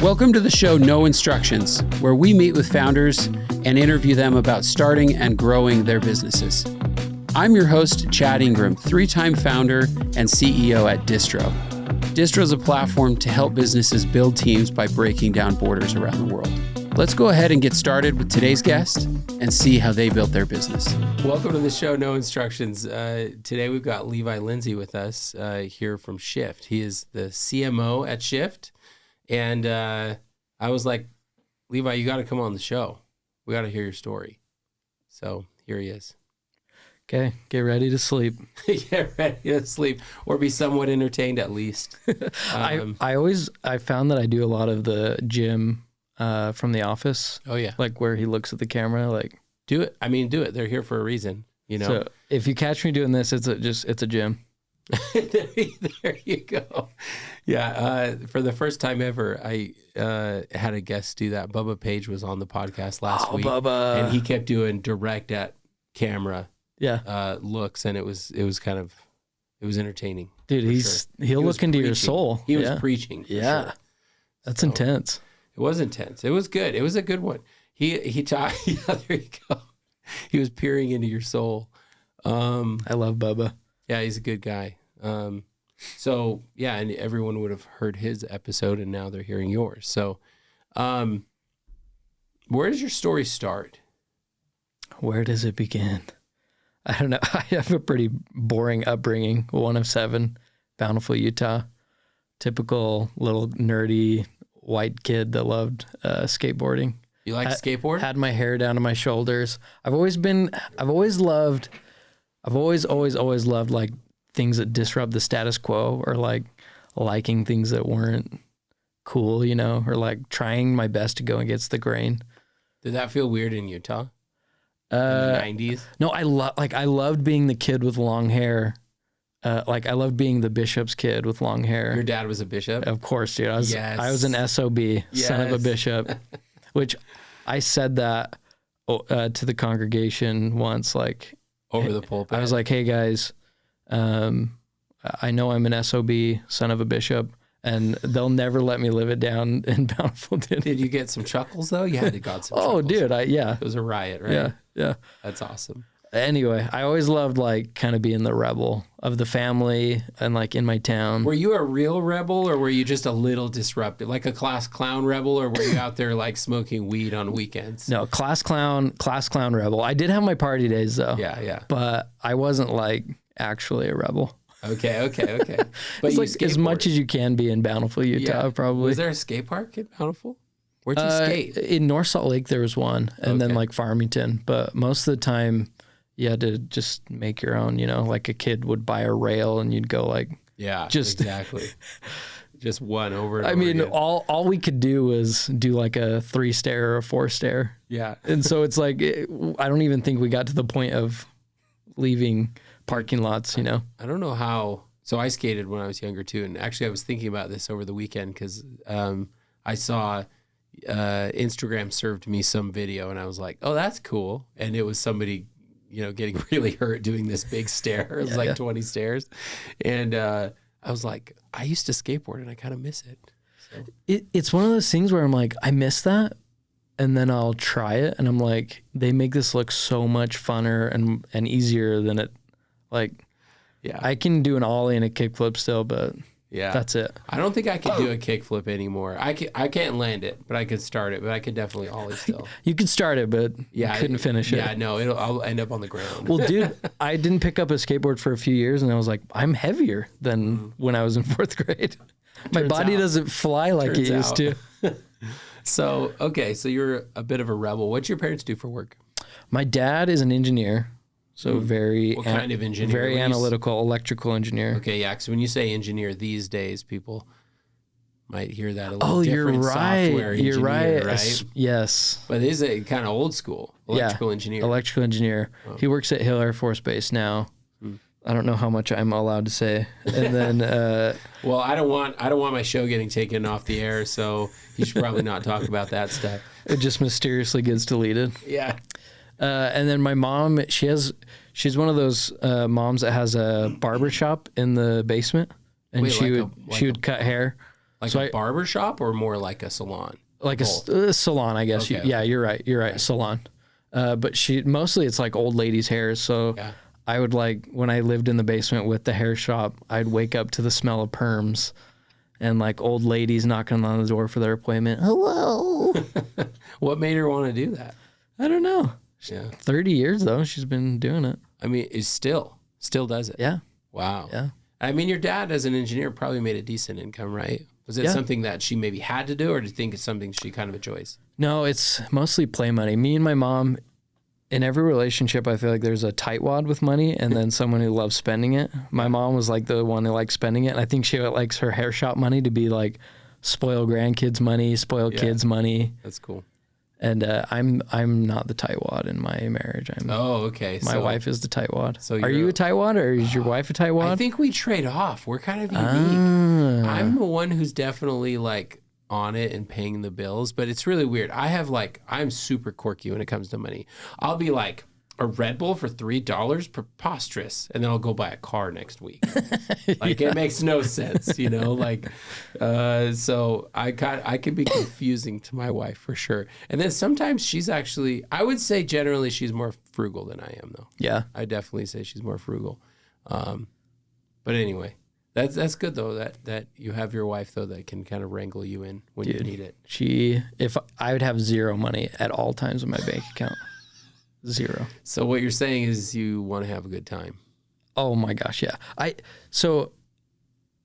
Welcome to the show No Instructions, where we meet with founders and interview them about starting and growing their businesses. I'm your host, Chad Ingram, 3-time founder and CEO at Distro. Distro is a platform to help businesses build teams by breaking down borders around the world. Let's go ahead and get started with today's guest and see how they built their business. Welcome to the show No Instructions. Today we've got Levi Lindsay with us here from Shyft. He is the CMO at Shyft. And I was like, Levi, you got to come on the show. We got to hear your story. So here he is. Okay, get ready to sleep. Get ready to sleep, or be somewhat entertained at least. I found that I do a lot of the gym from The Office. Oh yeah, like where he looks at the camera. Like, do it. I mean, do it. They're here for a reason, you know. So if you catch me doing this, it's a gym. There you go. Yeah, for the first time ever, I had a guest do that. Bubba Page was on the podcast last week, Bubba. And he kept doing direct at camera. Yeah, looks, and it was entertaining. Dude, he'll look into your soul. He was preaching. Yeah, sure. That's intense. It was intense. It was good. It was a good one. He taught. Yeah, there you go. He was peering into your soul. I love Bubba. Yeah, he's a good guy. So yeah, and everyone would have heard his episode, and now they're hearing yours. So, where does your story start? Where does it begin? I don't know. I have a pretty boring upbringing. 1 of 7, Bountiful, Utah. Typical little nerdy white kid that loved skateboarding. You like to skateboard? Had my hair down to my shoulders. I've always loved like things that disrupt the status quo, or like liking things that weren't cool, you know, or like trying my best to go against the grain. Did that feel weird in Utah? In the 90s? No, I loved being the kid with long hair. I loved being the bishop's kid with long hair. Your dad was a bishop? Of course, dude. I was an SOB, son of a bishop, which I said that to the congregation once, like over the pulpit. I was like, hey guys, I know I'm an SOB, son of a bishop, and they'll never let me live it down in Bountiful. Did you get some chuckles though? You had to got some chuckles. Oh, dude, It was a riot, right? Yeah. That's awesome. Anyway, I always loved like kind of being the rebel of the family and like in my town. Were you a real rebel, or were you just a little disruptive, like a class clown rebel, or were you out there like smoking weed on weekends? No, class clown rebel. I did have my party days though. Yeah. But I wasn't like actually a rebel. Okay. But it's like as much as you can be in Bountiful, Utah, probably. Was there a skate park in Bountiful? Where'd you skate? In North Salt Lake, there was one, and then like Farmington. But most of the time, you had to just make your own, you know, like a kid would buy a rail and you'd go like, exactly. Just one over and over again. all we could do was do like a 3-stair or a 4-stair. Yeah. And so it's like, I don't even think we got to the point of leaving parking lots, you know? I don't know how. So I skated when I was younger too. And actually I was thinking about this over the weekend because I saw Instagram served me some video and I was like, oh, that's cool. And it was somebody, you know, getting really hurt doing this big stair. It was 20 stairs. And I was like, I used to skateboard and I kind of miss it. So. It's one of those things where I'm like, I miss that. And then I'll try it. And I'm like, they make this look so much funner and easier than it. Like, yeah, I can do an ollie and a kickflip still, but that's it. I don't think I can do a kickflip anymore. I can't land it, but I could start it. But I could definitely ollie still. You could start it, but you couldn't finish it. Yeah, no, I'll end up on the ground. Well, dude, I didn't pick up a skateboard for a few years, and I was like, I'm heavier than when I was in 4th grade. My body doesn't fly like it used to. So you're a bit of a rebel. What'd your parents do for work? My dad is an engineer. So what kind of engineer? Very analytical, electrical engineer. Okay, yeah. Because when you say engineer these days, people might hear that a little different. You're right. Software engineer, you're right. Yes. But it is a kind of old school electrical engineer. Electrical engineer. Oh. He works at Hill Air Force Base now. I don't know how much I'm allowed to say. And then, well, I don't want my show getting taken off the air, so you should probably not talk about that stuff. It just mysteriously gets deleted. Yeah. And then my mom, she's one of those moms that has a barber shop in the basement, and she would cut hair. Like a barber shop or more like a salon? Like a salon, I guess. Okay. Yeah, you're right. Okay. Salon. But mostly it's like old ladies' hair. So I would like, when I lived in the basement with the hair shop, I'd wake up to the smell of perms and like old ladies knocking on the door for their appointment. Hello. What made her want to do that? I don't know. Yeah. 30 years though. She's been doing it. I mean, it's still does it. Yeah. Wow. Yeah. I mean, your dad as an engineer probably made a decent income, right? Was it something that she maybe had to do, or do you think it's something she kind of enjoys? No, it's mostly play money. Me and my mom, in every relationship, I feel like there's a tightwad with money and then someone who loves spending it. My mom was like the one who likes spending it. And I think she likes her hair shop money to be like spoil grandkids money, spoil kids money. That's cool. And I'm not the tightwad in my marriage. Okay. My wife is the tightwad. So are you a tightwad, or is your wife a tightwad? I think we trade off. We're kind of unique. I'm the one who's definitely like on it and paying the bills, but it's really weird. I'm super quirky when it comes to money. I'll be like, a Red Bull for $3, preposterous, and then I'll go buy a car next week. Like it makes no sense, you know. Like, so I can be confusing to my wife for sure. And then sometimes she's actually, I would say generally she's more frugal than I am, though. Yeah, I definitely say she's more frugal. But anyway, that's good though. That you have your wife though that can kind of wrangle you in when you need it. If I would have zero money at all times in my bank account. Zero. So what you're saying is you want to have a good time. Oh my gosh, yeah. So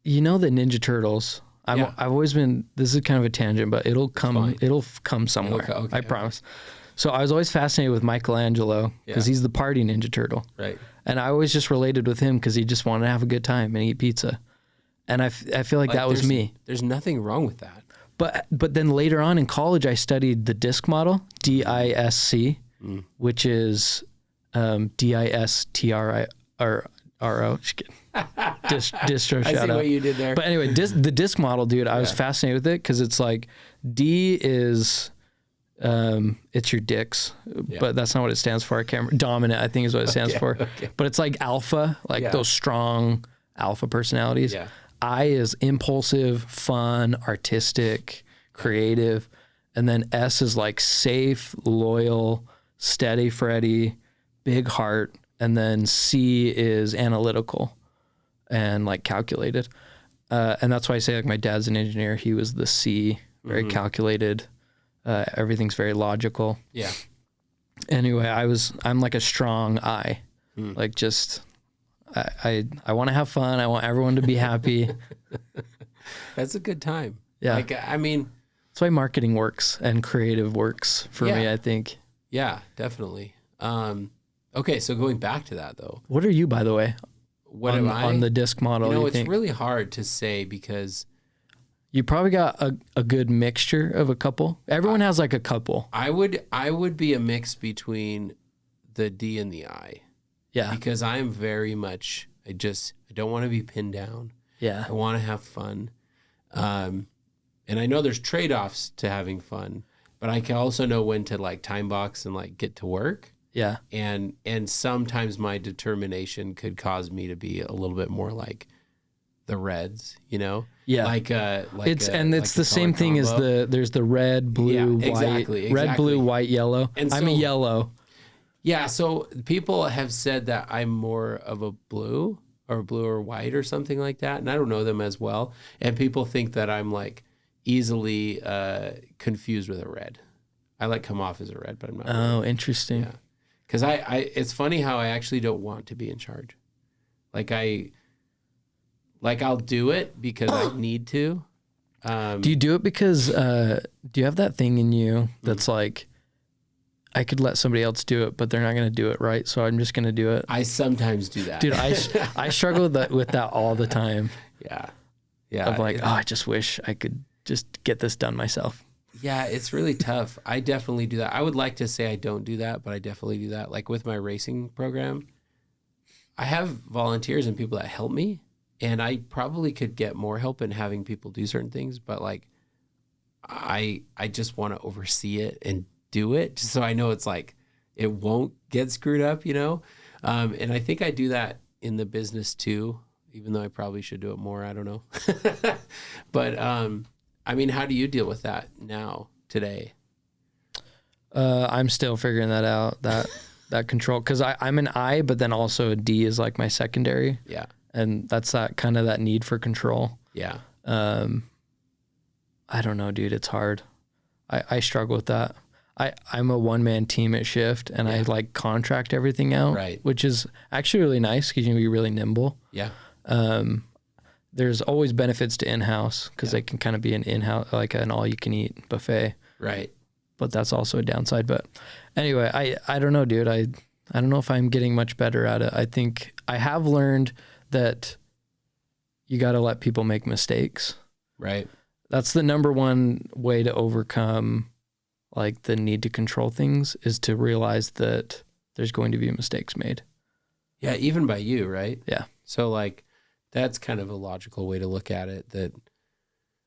you know the Ninja Turtles. I've always been. This is kind of a tangent, but it'll come. It'll come somewhere. I promise. So I was always fascinated with Michelangelo because he's the party Ninja Turtle. Right. And I always just related with him because he just wanted to have a good time and eat pizza. And I feel like that was me. There's nothing wrong with that. But then later on in college, I studied the DISC model, DISC. Which is DISTRO. Distro. I see what you did there. But anyway, the DISC model, dude. I was fascinated with it because it's like D is it's your dicks, but that's not what it stands for. I can't remember. Dominant, I think, is what it stands for. Okay. But it's like alpha, like those strong alpha personalities. Yeah. I is impulsive, fun, artistic, creative, and then S is like safe, loyal, steady Freddy, big heart, and then C is analytical and like calculated. And that's why I say like my dad's an engineer. He was the C, very calculated. Everything's very logical. Yeah. Anyway, I'm like a strong I. Like just I want to have fun. I want everyone to be happy. That's a good time. Yeah. Like I mean, that's why marketing works and creative works for me, I think. Yeah, definitely. Okay, so going back to that though. What are you, by the way? What am I? On the DISC model, you know, it's really hard to say because you probably got a good mixture of a couple. Everyone has like a couple. I would be a mix between the D and the I. Yeah. Because I am very much I don't want to be pinned down. Yeah. I want to have fun. And I know there's trade-offs to having fun. But I can also know when to like time box and like get to work. Yeah. And sometimes my determination could cause me to be a little bit more like the Reds, you know? Yeah. It's the same thing as there's the red, blue, white. Exactly. Red, blue, white, yellow. And I'm a yellow. Yeah. So people have said that I'm more of a blue or white or something like that. And I don't know them as well. And people think that I'm like easily confused with a red. I like come off as a red, but I'm not. Oh, really. Interesting. Yeah, because it's funny how I actually don't want to be in charge. I'll do it because I need to. Do you do it because do you have that thing in you that's like, I could let somebody else do it, but they're not going to do it right, so I'm just going to do it? I sometimes do that, dude. I struggle with that all the time. Yeah. Of like, I just wish I could just get this done myself. Yeah, it's really tough. I definitely do that. I would like to say I don't do that, but I definitely do that. Like with my racing program, I have volunteers and people that help me, and I probably could get more help in having people do certain things, but like I just want to oversee it and do it just so I know it's like it won't get screwed up, you know? And I think I do that in the business too, even though I probably should do it more. I don't know. But I mean, how do you deal with that now, today? I'm still figuring that out, that control. Cause I'm an I, but then also a D is like my secondary. Yeah. And that's that kind of that need for control. Yeah. I don't know, dude. It's hard. I struggle with that. I'm a one-man team at Shyft, and I like contract everything out, right, which is actually really nice because you can be really nimble. Yeah. There's always benefits to in-house because they can kind of be an in-house, like an all-you-can-eat buffet. Right. But that's also a downside. But anyway, I don't know, dude. I don't know if I'm getting much better at it. I think I have learned that you got to let people make mistakes. Right. That's the number one way to overcome like the need to control things, is to realize that there's going to be mistakes made. Yeah. Even by you, right? Yeah. So like, that's kind of a logical way to look at it. That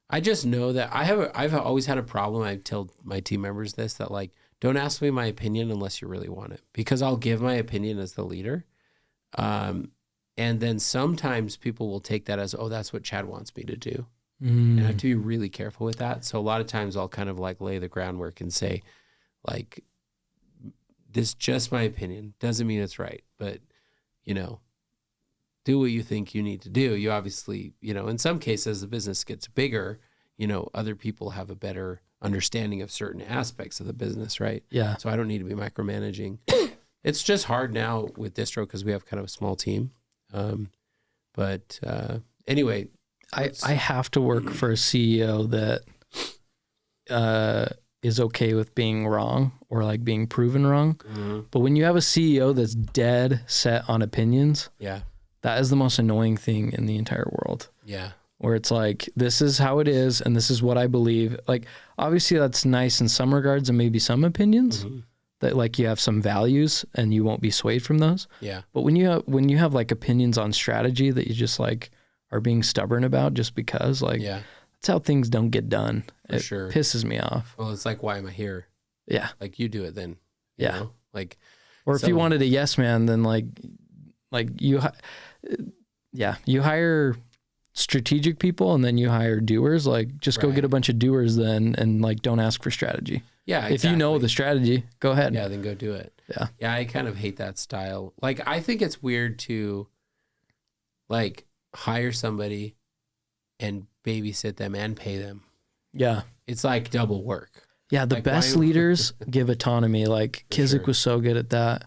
I just know that I've always had a problem. I tell my team members this, that like, don't ask me my opinion unless you really want it, because I'll give my opinion as the leader. And then sometimes people will take that as, oh, that's what Chad wants me to do. And I have to be really careful with that. So a lot of times I'll kind of like lay the groundwork and say, like, this is just my opinion. Doesn't mean it's right, but you know, do what you think you need to do. You obviously, you know, in some cases, the business gets bigger, you know, other people have a better understanding of certain aspects of the business, right? Yeah. So I don't need to be micromanaging. It's just hard now with distro because we have kind of a small team. But anyway, I have to work for a CEO that is okay with being wrong or like being proven wrong. Mm-hmm. But when you have a CEO that's dead set on opinions, yeah, that is the most annoying thing in the entire world. Yeah. Where it's like, this is how it is and this is what I believe. Like, obviously that's nice in some regards and maybe some opinions, mm-hmm, that like you have some values and you won't be swayed from those. Yeah. But when you have like opinions on strategy that you just like are being stubborn about just because, like, yeah, that's how things don't get done. For sure. Pisses me off. Well, it's like, why am I here? Yeah. Like, you do it then. You Yeah. know? Like, or if you wanted a yes man, then like you hire strategic people and then you hire doers. Like, just go get a bunch of doers then, and like, don't ask for strategy. Yeah. Exactly. If you know the strategy, go ahead. Yeah. Then go do it. Yeah. Yeah. I kind of hate that style. Like, I think it's weird to like hire somebody and babysit them and pay them. Yeah. It's like double work. Yeah. The like, best leaders give autonomy. Like Kizik was so good at that.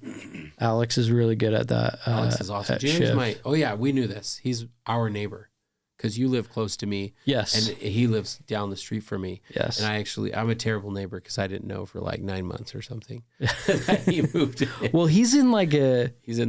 Alex is really good at that. Alex is awesome. James oh yeah, we knew this. He's our neighbor because you live close to me. Yes. And he lives down the street from me. Yes. And I'm a terrible neighbor because I didn't know for like 9 months or something that he moved in. Well, he's in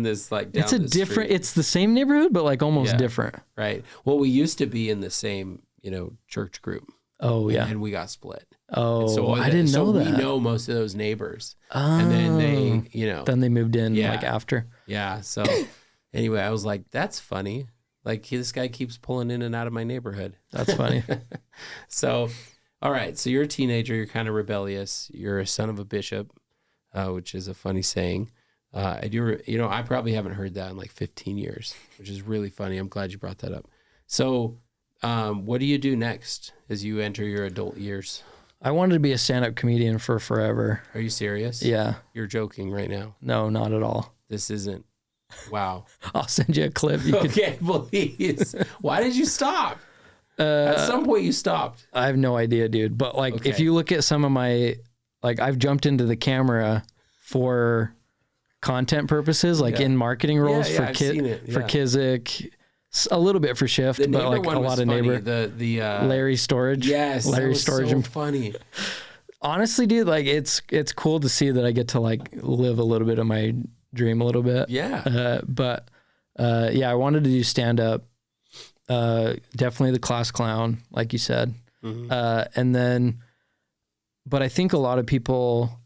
this like down it's a the different, street. it's the same neighborhood, but like almost different. Right. Well, we used to be in the same, you know, church group. Oh yeah. And we got split. Oh, so I didn't know that. We know most of those neighbors. Oh. And then they, you know. Then they moved in like after. Yeah. So anyway, I was like, that's funny. Like, this guy keeps pulling in and out of my neighborhood. That's funny. So, all right. So you're a teenager. You're kind of rebellious. You're a son of a bishop, which is a funny saying. I probably haven't heard that in like 15 years, which is really funny. I'm glad you brought that up. So what do you do next as you enter your adult years? I wanted to be a stand-up comedian for forever. Are you serious? Yeah. You're joking right now. No, not at all. This isn't. Wow. I'll send you a clip. Okay, please. Why did you stop? At some point you stopped. I have no idea, dude. But like, if you look at some of my, like, I've jumped into the camera for content purposes, like in marketing roles for Kizik, a little bit for Shyft, but like a lot of neighbor. The Larry Storage. Yes, Larry that was Storage. So funny. Honestly, dude, like it's cool to see that I get to like live a little bit of my dream a little bit. Yeah. I wanted to do stand up. Definitely the class clown, like you said. Mm-hmm. But I think a lot of people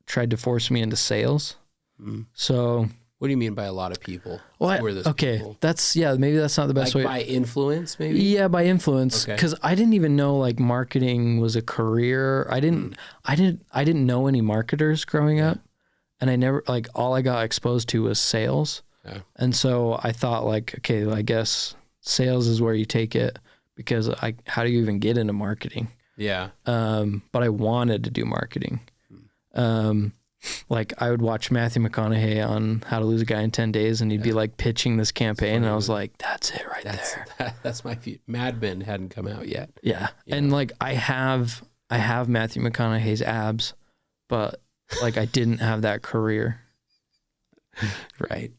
tried to force me into sales. Mm-hmm. So what do you mean by a lot of people? Well, maybe that's not the best way. By influence, maybe? Yeah, by influence. Because I didn't even know like marketing was a career. I didn't know any marketers growing up. And I never, like, all I got exposed to was sales. Yeah. And so I thought, like, okay, I guess sales is where you take it. because how do you even get into marketing? Yeah. But I wanted to do marketing. Like I would watch Matthew McConaughey on How to Lose a Guy in 10 Days, and he'd be like pitching this campaign, and I was like, that's it right there. That's my view. Mad Men hadn't come out yet. Yeah. And like I have Matthew McConaughey's abs, but like I didn't have that career. Right.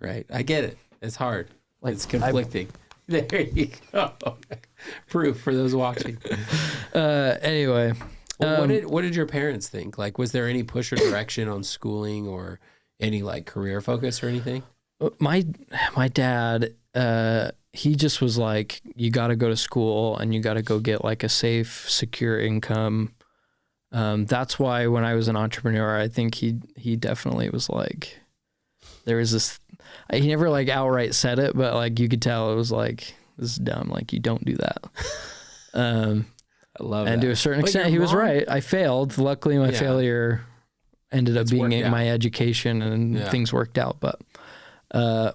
I get it. It's hard. Like it's conflicting. There you go. Proof for those watching. Anyway. Well, what did your parents think? Like, was there any push or direction on schooling or any like career focus or anything? My dad, he just was like, you got to go to school and you got to go get like a safe, secure income. That's why when I was an entrepreneur, I think he definitely was like, there was this, he never like outright said it, but like you could tell it was like, this is dumb. Like you don't do that. I love and that. To a certain extent, he was right. I failed. Luckily, my failure ended up being in my education, and things worked out. But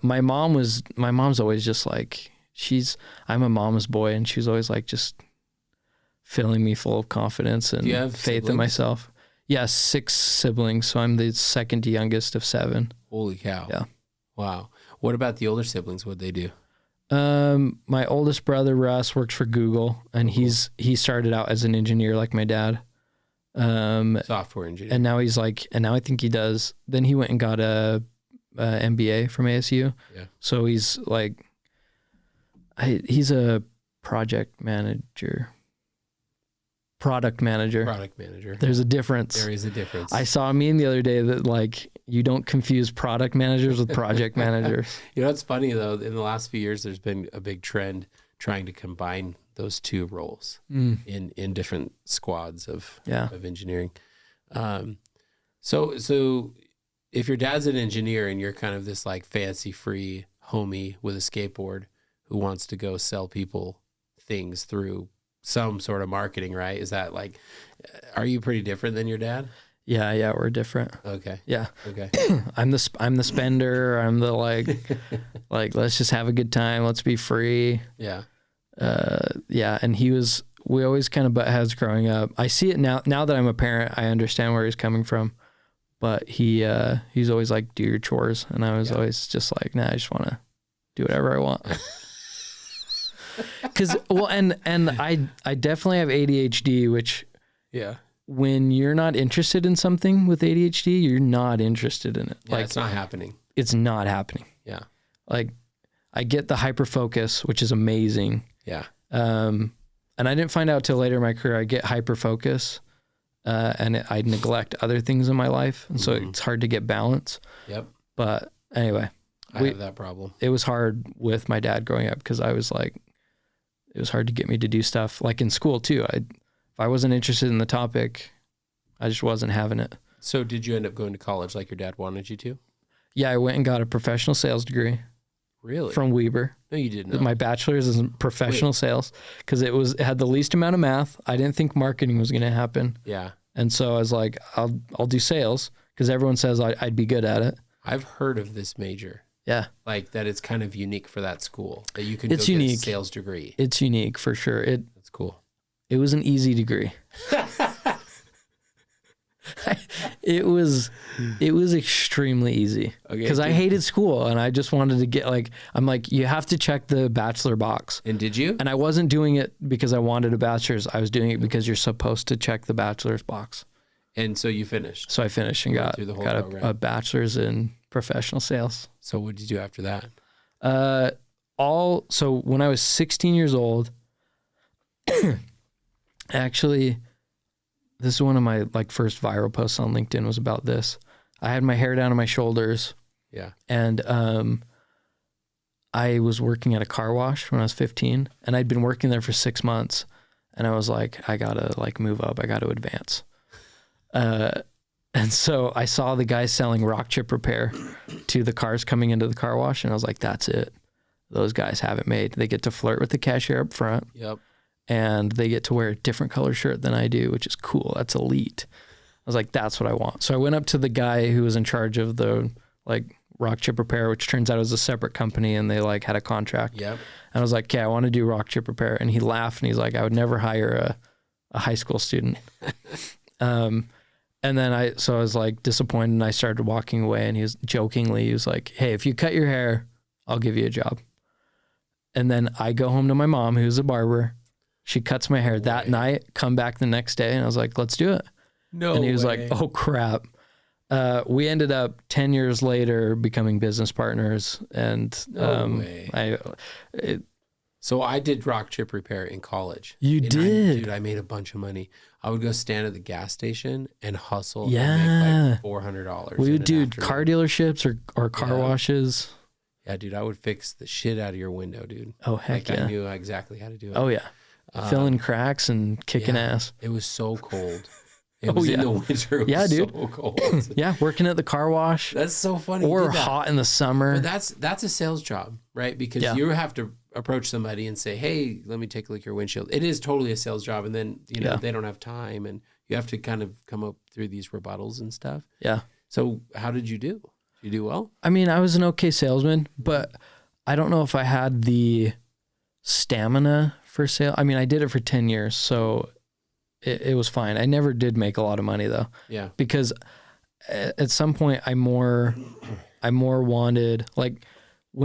my mom's always just like, I'm a mama's boy, and she's always like just filling me full of confidence and faith in myself. Yeah, 6 siblings, so I'm the second youngest of 7. Holy cow. Yeah. Wow. What about the older siblings? What'd they do? My oldest brother, Russ, works for Google, and he started out as an engineer like my dad. Software engineer. And now I think he does. Then he went and got a MBA from ASU. Yeah. So he's like, he's a product manager. There's a difference. There is a difference. I saw a meme the other day that like, you don't confuse product managers with project managers. You know, it's funny though, in the last few years, there's been a big trend trying to combine those two roles in different squads of engineering. So if your dad's an engineer and you're kind of this like fancy free homie with a skateboard who wants to go sell people things through some sort of marketing, right? Is that like, are you pretty different than your dad? Yeah, we're different. Okay. Yeah. Okay. I'm the spender. I'm the like let's just have a good time. Let's be free. Yeah. And we always kind of butt heads growing up. I see it now that I'm a parent, I understand where he's coming from, but he's always like, do your chores. And I was always just like, nah, I just want to do whatever I want. Cause and I definitely have ADHD, which when you're not interested in something with ADHD, you're not interested in it. Yeah, like, it's not happening. It's not happening. Yeah. Like I get the hyper focus, which is amazing. Yeah. And I didn't find out till later in my career, I get hyper focus, and I neglect other things in my life. And so it's hard to get balance. Yep. But anyway, I have that problem. It was hard with my dad growing up because I was like, it was hard to get me to do stuff like in school too. If I wasn't interested in the topic, I just wasn't having it. So did you end up going to college like your dad wanted you to? Yeah, I went and got a professional sales degree. Really? From Weber. No, you didn't. My bachelor's is in professional sales because it had the least amount of math. I didn't think marketing was going to happen. Yeah. And so I was like, I'll do sales because everyone says I'd be good at it. I've heard of this major. Yeah. Like that it's kind of unique for that school that you can go get a sales degree. It's unique for sure. That's cool. It was an easy degree. It was extremely easy because I hated school and I just wanted to get I'm like, you have to check the bachelor box. And did you? And I wasn't doing it because I wanted a bachelor's. I was doing it because you're supposed to check the bachelor's box. And so you finished. So I finished and got a bachelor's in professional sales. So what did you do after that? So when I was 16 years old, actually, this is one of my first viral posts on LinkedIn was about this. I had my hair down to my shoulders. Yeah. And I was working at a car wash when I was 15 and I'd been working there for 6 months and I was like, I gotta move up. I gotta advance. And so I saw the guys selling rock chip repair to the cars coming into the car wash. And I was like, that's it. Those guys have it made. They get to flirt with the cashier up front. Yep. And they get to wear a different color shirt than I do, which is cool. That's elite. I was like, that's what I want. So I went up to the guy who was in charge of the Rock Chip Repair, which turns out was a separate company, and they like had a contract. Yep. And I was like, okay, I want to do Rock Chip Repair. And he laughed and he's like, I would never hire a high school student. And then I was like disappointed, and I started walking away, and he was like, hey, if you cut your hair, I'll give you a job. And then I go home to my mom, who's a barber. She cuts my hair that night, come back the next day, and I was like, let's do it. No And he was way. like, oh crap. We ended up 10 years later becoming business partners. And So I did Rock Chip Repair in college. You did? I made a bunch of money. I would go stand at the gas station and hustle and make like $400. We would do car dealerships or car washes. Yeah, dude, I would fix the shit out of your window, dude. Oh, heck yeah. I knew exactly how to do it. Oh, yeah. Filling cracks and kicking ass. It was so cold. It was in the winter. It was dude. So cold. Yeah, working at the car wash. That's so funny. Or hot in the summer. But that's a sales job, right? Because you have to approach somebody and say, hey, let me take a look at your windshield. It is totally a sales job. And then, they don't have time, and you have to kind of come up through these rebuttals and stuff. Yeah. So how did you do? Did you do well? I mean, I was an okay salesman, but I don't know if I had the stamina for sale. I mean, I did it for 10 years, so it was fine. I never did make a lot of money though. Yeah. Because at some point I more wanted, like,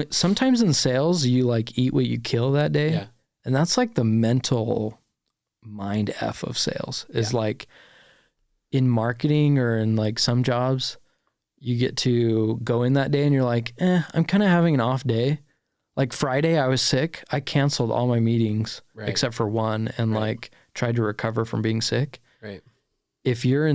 sometimes in sales you like eat what you kill that day. Yeah. And that's like the mental mind F of sales is like in marketing or in like some jobs, you get to go in that day and you're like, I'm kind of having an off day. Like Friday I was sick. I canceled all my meetings except for one and like tried to recover from being sick. Right. If you're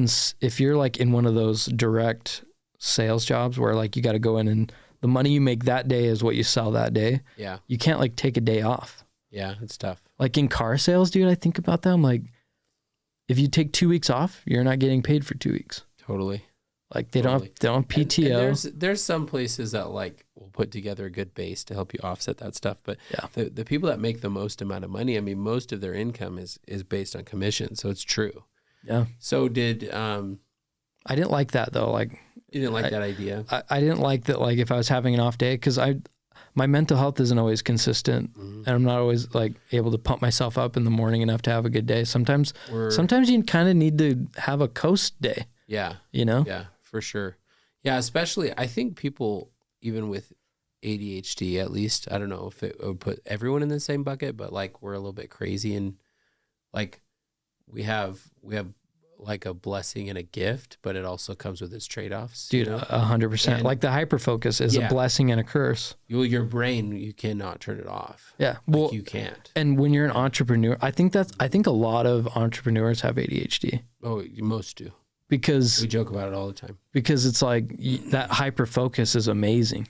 like in one of those direct sales jobs where like you got to go in and the money you make that day is what you sell that day. Yeah. You can't like take a day off. Yeah, it's tough. Like in car sales, dude, I think about that. I'm like, if you take 2 weeks off, you're not getting paid for 2 weeks. Totally. Like they don't have PTO. And there's some places that like will put together a good base to help you offset that stuff. But the people that make the most amount of money, I mean, most of their income is based on commission. So it's true. Yeah. So did I didn't like that though. Like you didn't like that idea? I didn't like that. Like if I was having an off day, because my mental health isn't always consistent, and I'm not always like able to pump myself up in the morning enough to have a good day. Sometimes you kind of need to have a coast day. Yeah. You know? Yeah, for sure. Yeah, especially I think people even with ADHD, at least, I don't know if it would put everyone in the same bucket, but like we're a little bit crazy, and like we have like a blessing and a gift, but it also comes with its trade-offs. Dude, 100%. Like the hyperfocus is a blessing and a curse. Your brain, you cannot turn it off. Yeah. Well, you can't. And when you're an entrepreneur, I think a lot of entrepreneurs have ADHD. Oh, most do. Because we joke about it all the time. Because it's like that hyperfocus is amazing.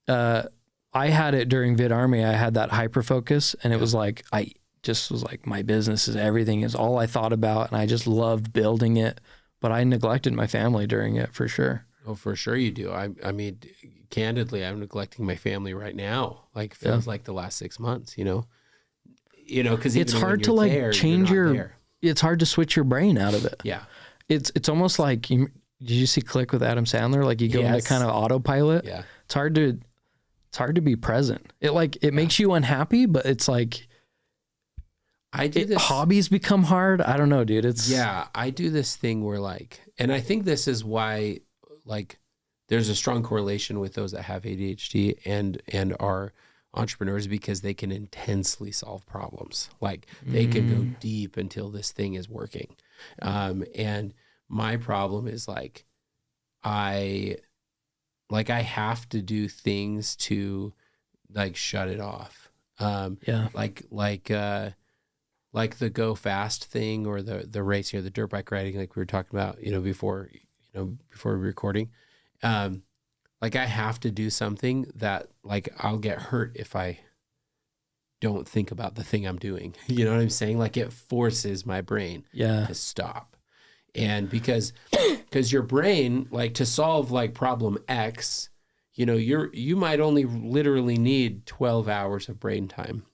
I had it during Vid Army. I had that hyperfocus, and it was like just was like my business is everything, is all I thought about, and I just loved building it, but I neglected my family during it for sure. Oh, for sure you do. I mean, candidly, I'm neglecting my family right now. Like feels like the last 6 months, because it's hard to like change it's hard to switch your brain out of it. Yeah. It's almost like, did you see Click with Adam Sandler? Like you go into kind of autopilot. Yeah. It's hard to be present. It makes you unhappy, but it's like, hobbies become hard. I don't know, dude. I do this thing where like, and I think this is why like there's a strong correlation with those that have ADHD and are entrepreneurs, because they can intensely solve problems. Like they can go deep until this thing is working. And my problem is like, I have to do things to like shut it off. Like the go fast thing, or the racing, or the dirt bike riding, like we were talking about, before recording. Like I have to do something that like I'll get hurt if I don't think about the thing I'm doing. You know what I'm saying? Like it forces my brain to stop. And because your brain, like to solve like problem X, you might only literally need 12 hours of brain time.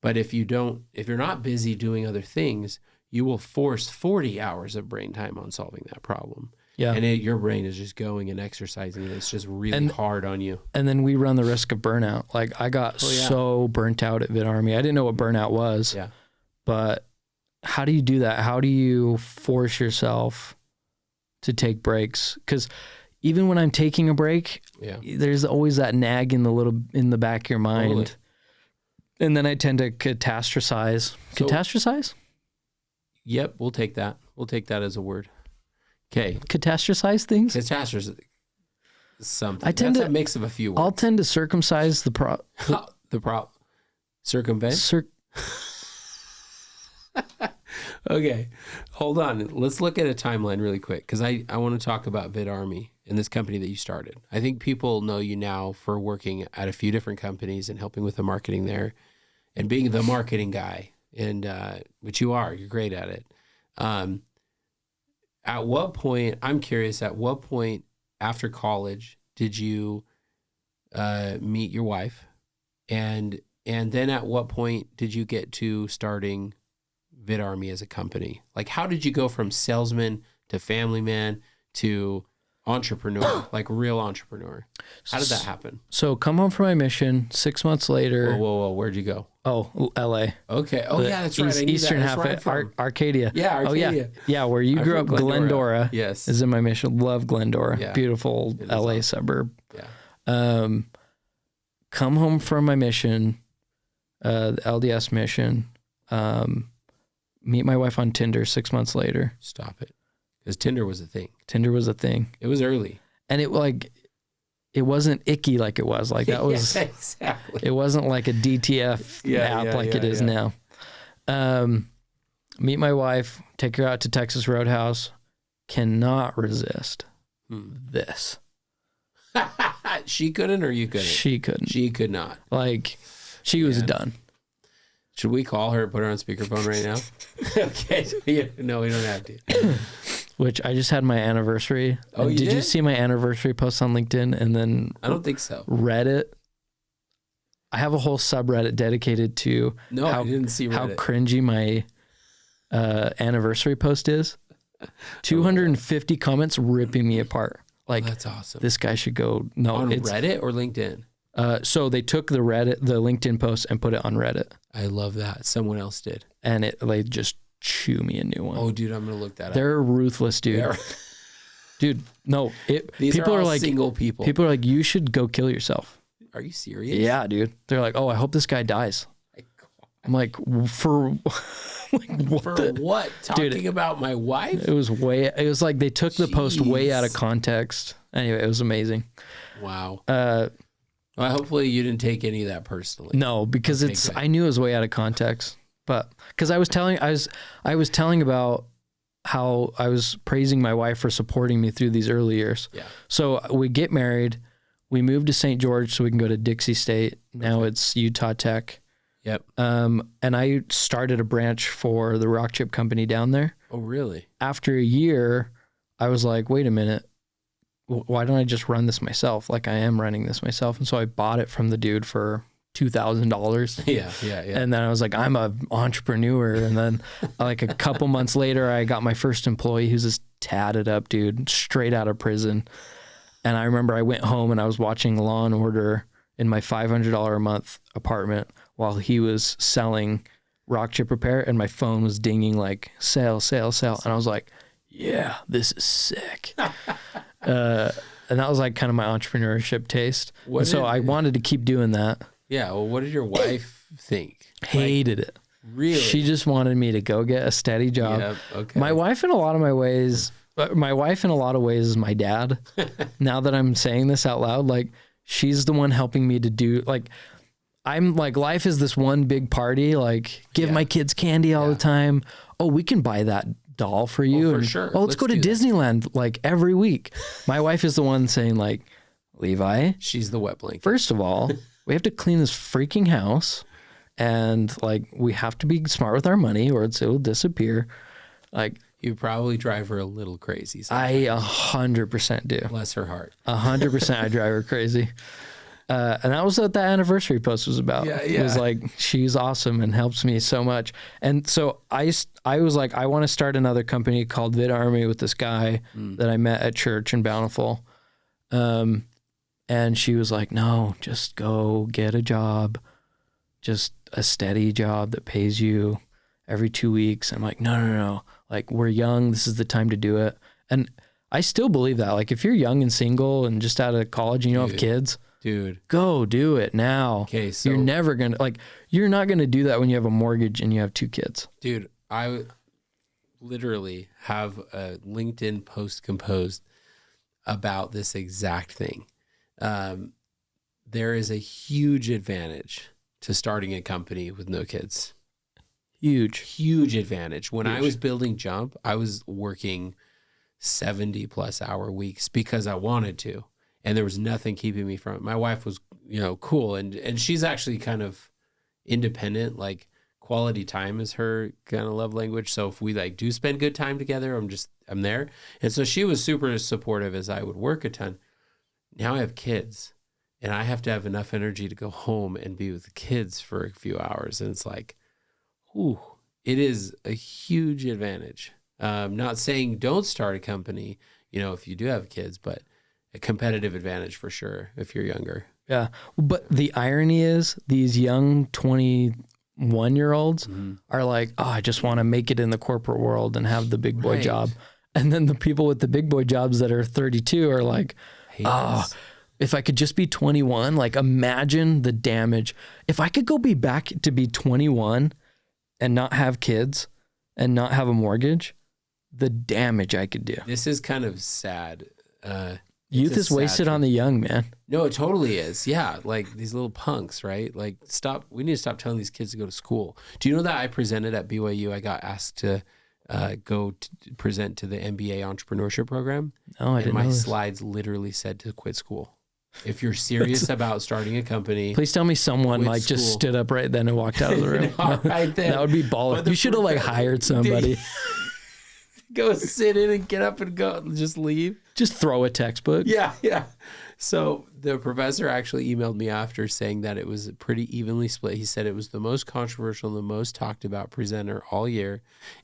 But if you're not busy doing other things, you will force 40 hours of brain time on solving that problem. Yeah. And your brain is just going and exercising, and it's just really hard on you. And then we run the risk of burnout. Like I got so burnt out at Vid Army. I didn't know what burnout was. Yeah. But how do you do that? How do you force yourself to take breaks? Because even when I'm taking a break, there's always that nag in the back of your mind. Totally. And then I tend to catastrophize. Catastrophize? Yep, we'll take that. We'll take that as a word. Okay. Catastrophize things? Catastrophize something. That's a mix of a few words. I'll tend to circumcise circumvent? Okay, hold on. Let's look at a timeline really quick, because I want to talk about Vid Army and this company that you started. I think people know you now for working at a few different companies and helping with the marketing there and being the marketing guy, and which you are. You're great at it. At what point, I'm curious, at what point after college did you meet your wife? And then at what point did you get to starting Vid Army as a company? Like, how did you go from salesman to family man to entrepreneur, like real entrepreneur? How did that happen? So come home from my mission 6 months later. Whoa. Where'd you go? Oh, LA. Okay. Oh, yeah, that's right. Eastern half of Arcadia. Yeah, Arcadia. Oh, yeah. Yeah, where you grew up, Glendora. Yes. Is in my mission. Love Glendora. Yeah. Beautiful LA suburb. Yeah. Come home from my mission, the LDS mission, meet my wife on Tinder 6 months later. Stop it. Because Tinder was a thing. It was early. And it wasn't icky like it was. Like that was, exactly. It wasn't like a DTF app like it is now. Meet my wife, take her out to Texas Roadhouse. Cannot resist this. She couldn't, or you couldn't? She couldn't. She could not. Like, she was done. Should we call her, put her on speakerphone right now? Okay. No, we don't have to. Which I just had my anniversary. Oh, you did? Did you see my anniversary post on LinkedIn? And then I don't think so. Reddit. I have a whole subreddit dedicated to I didn't see Reddit. How cringy my anniversary post is. 250 comments ripping me apart. Like, that's awesome. This guy should go. No, on Reddit or LinkedIn? So they took the LinkedIn post and put it on Reddit. I love that. Someone else did. And they just chew me a new one. Oh, dude, I'm going to look that up. They're ruthless, dude. Dude, no. These people are like single people. People are like, you should go kill yourself. Are you serious? Yeah, dude. They're like, oh, I hope this guy dies. I'm like, for what? Talking about my wife? It was like they took the post way out of context. Anyway, it was amazing. Wow. Well, hopefully you didn't take any of that personally. No, because I knew it was way out of context. But because I was telling about how I was praising my wife for supporting me through these early years. Yeah. So we get married, we moved to St. George so we can go to Dixie State. Now it's Utah Tech. Yep. And I started a branch for the rock chip company down there. Oh, really? After a year, I was like, wait a minute. Why don't I just run this myself? Like, I am running this myself. And so I bought it from the dude for $2,000. Yeah. And then I was like, I'm an entrepreneur. And then like a couple months later, I got my first employee who's this tatted up dude, straight out of prison. And I remember I went home and I was watching Law and Order in my $500 a month apartment while he was selling rock chip repair, and my phone was dinging like sale. And I was like, yeah, this is sick. And that was like kind of my entrepreneurship taste. So I wanted to keep doing that. Yeah. Well, what did your wife think? Hated it. Really? She just wanted me to go get a steady job. Yep, okay. My wife in a lot of ways is my dad. Now that I'm saying this out loud, like, she's the one helping me to do, like, I'm like, life is this one big party, like, give my kids candy all the time. Oh, we can buy that doll for you. For sure. Oh, let's go to Disneyland like every week. My wife is the one saying, like, Levi. She's the wet blanket. First of all, we have to clean this freaking house, and like, we have to be smart with our money or it'll disappear. Like, you probably drive her a little crazy sometimes. I 100% do. Bless her heart. 100% I drive her crazy. And that was what that anniversary post was about. Yeah. It was like, she's awesome and helps me so much. And so I was like, I want to start another company called Vid Army with this guy that I met at church in Bountiful. And she was like, no, just go get a job, just a steady job that pays you every 2 weeks. I'm like, no. Like, we're young. This is the time to do it. And I still believe that. Like, if you're young and single and just out of college and you don't have kids, dude, go do it now. Okay, so you're never going to, like, you're not going to do that when you have a mortgage and you have 2 kids. Dude, I literally have a LinkedIn post composed about this exact thing. There is a huge advantage to starting a company with no kids. Huge advantage. When I was building Jump, I was working 70 plus hour weeks because I wanted to, and there was nothing keeping me from it. My wife was, cool. And she's actually kind of independent, like quality time is her kind of love language. So if we like do spend good time together, I'm there. And so she was super supportive as I would work a ton. Now I have kids and I have to have enough energy to go home and be with the kids for a few hours. And it's like, it is a huge advantage. Not saying don't start a company, if you do have kids, but a competitive advantage for sure if you're younger. Yeah. But the irony is these young 21-year-olds are like, oh, I just want to make it in the corporate world and have the big boy job. And then the people with the big boy jobs that are 32 are like, if I could just be 21, like imagine the damage. If I could go back to be 21 and not have kids and not have a mortgage, the damage I could do. This is kind of sad. Youth is wasted on the young, man. No, it totally is. Yeah. Like these little punks, right? Like we need to stop telling these kids to go to school. Do you know that I presented at BYU? I got asked to go to present to the MBA entrepreneurship program. No, I didn't know my this. slides literally said to quit school. If you're serious about starting a company. Please tell me someone like just stood up right then and walked out of the room. Right then. That would be baller. You should have like hired somebody. Go sit in and get up and go and just leave. Just throw a textbook. Yeah. So the professor actually emailed me after saying that it was pretty evenly split. He said it was the most controversial and the most talked about presenter all year.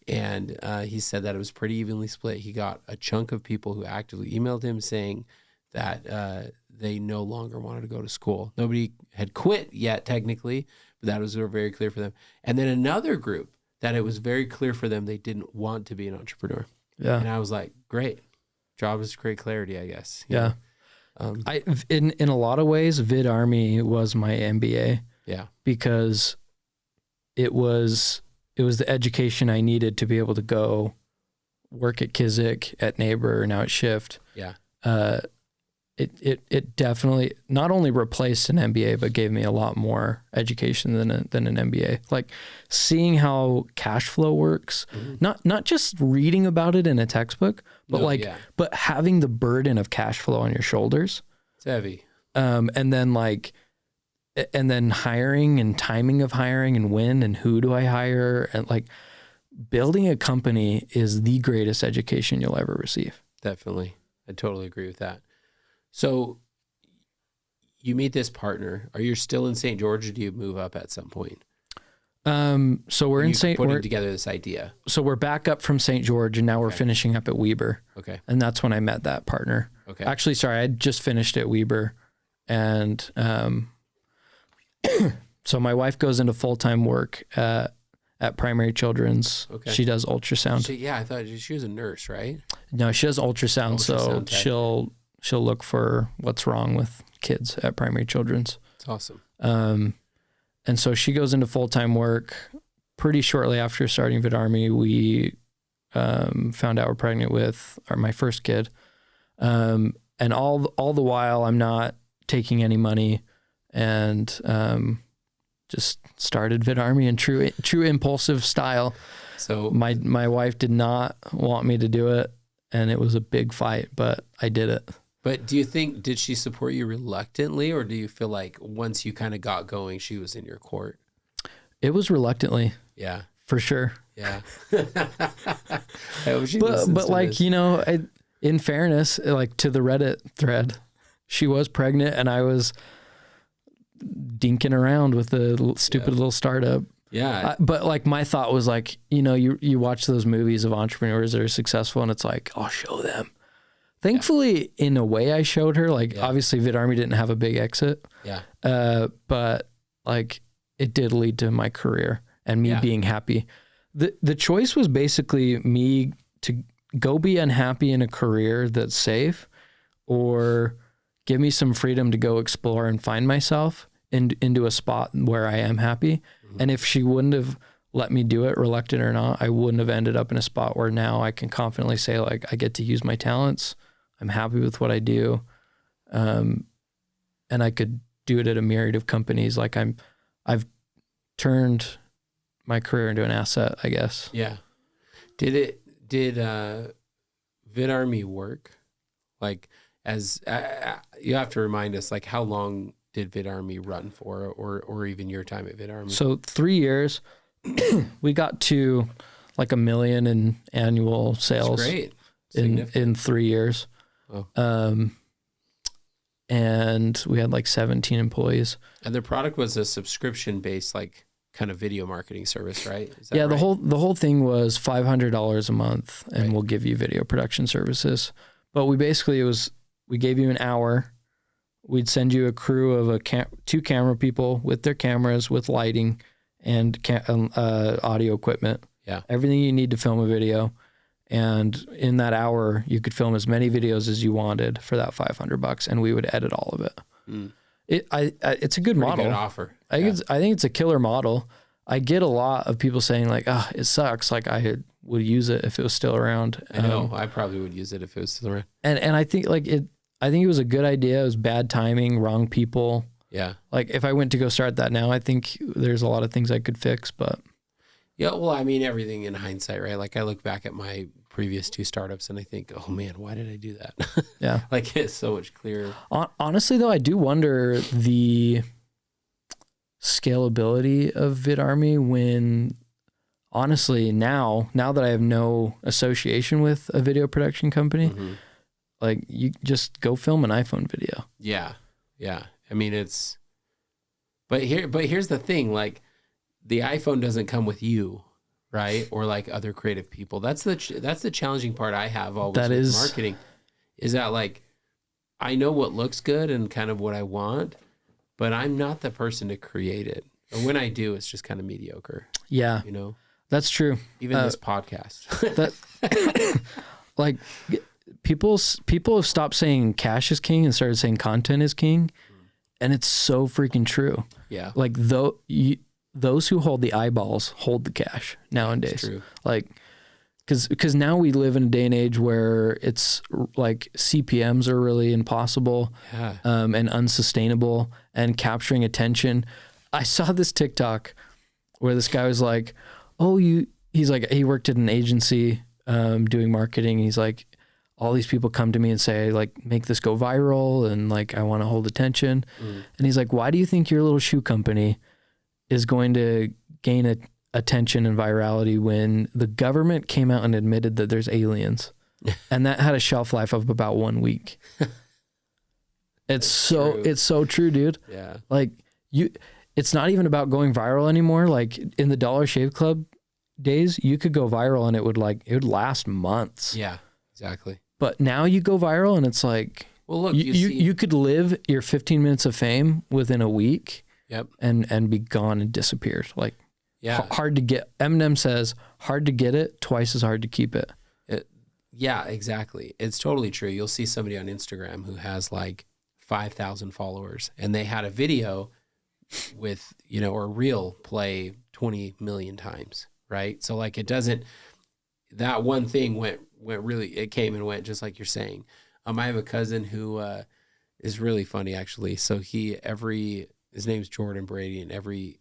And he said that it was pretty evenly split. He got a chunk of people who actively emailed him saying that they no longer wanted to go to school. Nobody had quit yet, technically, but that was very clear for them. And then another group that it was very clear for them they didn't want to be an entrepreneur. Yeah. And I was like, great. Job is great clarity, I guess. Yeah. In a lot of ways, Vid Army was my MBA. Yeah. Because it was the education I needed to be able to go work at Kizik, at Neighbor, now at Shyft. Yeah. It definitely not only replaced an MBA, but gave me a lot more education than an MBA. Like seeing how cash flow works, not just reading about it in a textbook, but but having the burden of cash flow on your shoulders. It's heavy. And then hiring and timing of hiring and when and who do I hire, and like building a company is the greatest education you'll ever receive. Definitely. I totally agree with that. So you meet this partner. Are you still in St. George, or do you move up at some point? So we're in St. Putting together this idea. So we're back up from St. George, and now we're finishing up at Weber. Okay. And that's when I met that partner. Okay. Actually, sorry, I just finished at Weber, and so my wife goes into full-time work at Primary Children's. Okay. She does ultrasound. I thought she was a nurse, right? No, she does ultrasound. So she'll look for what's wrong with kids at Primary Children's. That's awesome. And so she goes into full-time work. Pretty shortly after starting Vid Army, we found out we're pregnant with my first kid. And all the while, I'm not taking any money, and just started Vid Army in true impulsive style. So my wife did not want me to do it, and it was a big fight, but I did it. But do you think, did she support you reluctantly, or do you feel like once you kind of got going, she was in your court? It was reluctantly. Yeah. For sure. Yeah. But like, in fairness, like to the Reddit thread, she was pregnant, and I was dinking around with a stupid little startup. Yeah. But like my thought was like, you know, you watch those movies of entrepreneurs that are successful and it's like, I'll show them. Thankfully, in a way I showed her, like obviously Vid Army didn't have a big exit. Yeah. But like it did lead to my career and me being happy. The choice was basically me to go be unhappy in a career that's safe, or give me some freedom to go explore and find myself into a spot where I am happy. Mm-hmm. And if she wouldn't have let me do it, reluctant or not, I wouldn't have ended up in a spot where now I can confidently say like, I get to use my talents. I'm happy with what I do. And I could do it at a myriad of companies. Like I've turned my career into an asset, I guess. Yeah. Did Vid Army work? Like as you have to remind us, like how long did Vid Army run for, or even your time at Vid Army? So 3 years, we got to like $1 million in annual sales. That's great. In 3 years. Oh. And we had like 17 employees. And their product was a subscription based, like kind of video marketing service, right? Is that yeah. right? The whole thing was $500 a month, and we'll give you video production services. But we basically, we gave you an hour. We'd send you a crew of 2 camera people with their cameras, with lighting and audio equipment. Yeah. Everything you need to film a video. And in that hour, you could film as many videos as you wanted for that $500, and we would edit all of it. Mm. It's a good model. Good offer. I think it's a killer model. I get a lot of people saying like, "Oh, it sucks." Like I would use it if it was still around. I know. I probably would use it if it was still around. And I think like I think it was a good idea. It was bad timing, wrong people. Yeah. Like if I went to go start that now, I think there's a lot of things I could fix, but. Yeah, well, I mean, everything in hindsight, right? Like I look back at my previous 2 startups and I think, oh man, why did I do that? Yeah. Like it's so much clearer. Honestly, though, I do wonder the scalability of Vid Army when, honestly, now that I have no association with a video production company, like you just go film an iPhone video. Yeah. Yeah. I mean, but here's the thing, like, the iPhone doesn't come with you, right? Or like other creative people. That's the challenging part I have always with marketing, is that like, I know what looks good and kind of what I want, but I'm not the person to create it. Or when I do, it's just kind of mediocre. Yeah. You know? That's true. Even this podcast. Like people have stopped saying cash is king and started saying content is king. And it's so freaking true. Yeah. Like those who hold the eyeballs hold the cash nowadays. That's true. Like, because now we live in a day and age where it's like CPMs are really impossible and unsustainable, and capturing attention. I saw this TikTok where this guy was like, he's like, he worked at an agency doing marketing. He's like, all these people come to me and say like, make this go viral. And like, I want to hold attention. And he's like, why do you think your little shoe company is going to gain attention and virality when the government came out and admitted that there's aliens? And that had a shelf life of about 1 week. It's so true, dude. Yeah. Like it's not even about going viral anymore. Like in the Dollar Shave Club days, you could go viral and it would last months. Yeah, exactly. But now you go viral and it's like, well, look, you could live your 15 minutes of fame within a week. Yep. And be gone and disappeared. Like, hard to get. Eminem says, hard to get it, twice as hard to keep it. Yeah, exactly. It's totally true. You'll see somebody on Instagram who has like 5,000 followers, and they had a video with, or a reel play 20 million times, right? So like that one thing went really, it came and went, just like you're saying. I have a cousin who is really funny, actually. So his name's Jordan Brady, and every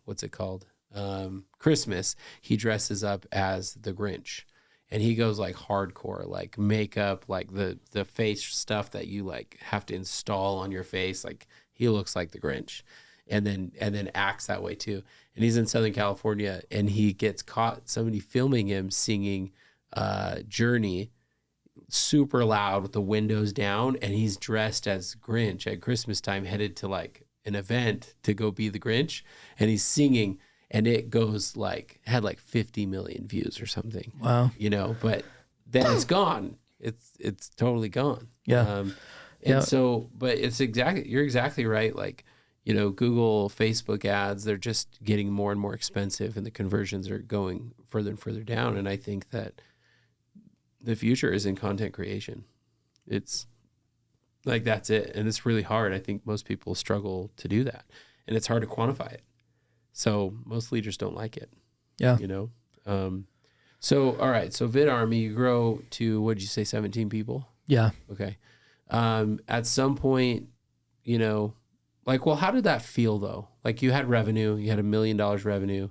what's it called? Christmas, he dresses up as the Grinch, and he goes like hardcore, like makeup, like the face stuff that you like have to install on your face. Like he looks like the Grinch, and then acts that way too. And he's in Southern California, and he gets caught, somebody filming him singing Journey super loud with the windows down, and he's dressed as Grinch at Christmas time, headed to like an event to go be the Grinch, and he's singing, and it goes had 50 million views or something. Wow. But then it's gone. It's totally gone. Yeah. So, but you're exactly right. Google, Facebook ads, they're just getting more and more expensive, and the conversions are going further and further down. And I think that the future is in content creation. It's that's it. And it's really hard. I think most people struggle to do that, and it's hard to quantify it. So most leaders don't like it. Yeah. So, all right. So Vid Army, you grow to, what did you say, 17 people? Yeah. Okay. At some point, how did that feel though? You had revenue, you had $1 million revenue.